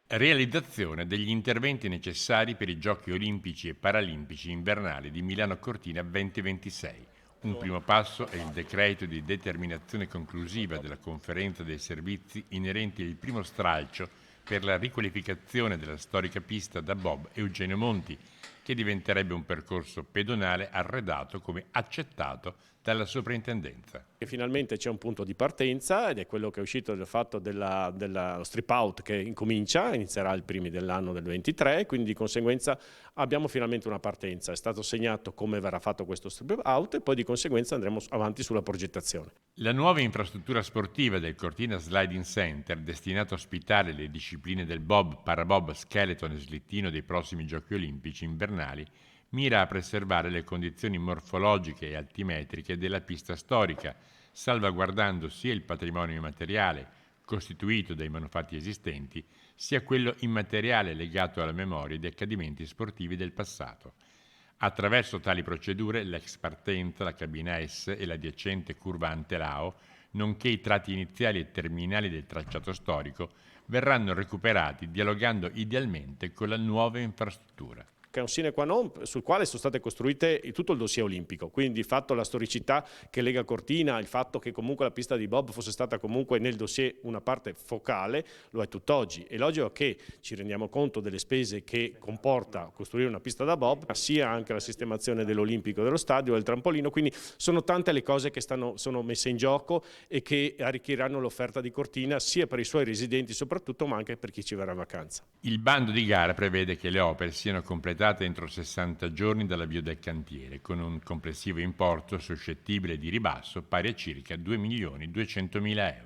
Realizzazione degli interventi necessari per i Giochi olimpici e paralimpici invernali di Milano Cortina 2026. Un primo passo è il decreto di determinazione conclusiva della conferenza dei servizi inerenti al primo stralcio per la riqualificazione della storica pista da bob Eugenio Monti, che diventerebbe un percorso pedonale arredato come accettato dalla soprintendenza. E finalmente c'è un punto di partenza ed è quello che è uscito dal fatto dello strip out che inizierà il primi dell'anno del 23, quindi di conseguenza abbiamo finalmente una partenza. È stato segnato come verrà fatto questo strip out e poi di conseguenza andremo avanti sulla progettazione. La nuova infrastruttura sportiva del Cortina Sliding Center, destinato a ospitare le discipline del bob, parabob, skeleton e slittino dei prossimi Giochi olimpici invernali, mira a preservare le condizioni morfologiche e altimetriche della pista storica, salvaguardando sia il patrimonio immateriale, costituito dai manufatti esistenti, sia quello immateriale legato alla memoria di accadimenti sportivi del passato. Attraverso tali procedure, l'ex partenza, la cabina S e l'adiacente curva Antelao, nonché i tratti iniziali e terminali del tracciato storico, verranno recuperati dialogando idealmente con la nuova infrastruttura. Che è un sine qua non sul quale sono state costruite tutto il dossier olimpico, quindi il fatto la storicità che lega Cortina, il fatto che comunque la pista di bob fosse stata comunque nel dossier una parte focale, lo è tutt'oggi. È logico che ci rendiamo conto delle spese che comporta costruire una pista da bob, sia anche la sistemazione dell'olimpico dello stadio, del trampolino, quindi sono tante le cose che sono messe in gioco e che arricchiranno l'offerta di Cortina sia per i suoi residenti soprattutto, ma anche per chi ci verrà in vacanza. Il bando di gara prevede che le opere siano completate entro 60 giorni dall'avvio del cantiere, con un complessivo importo suscettibile di ribasso pari a circa 2.200.000 euro.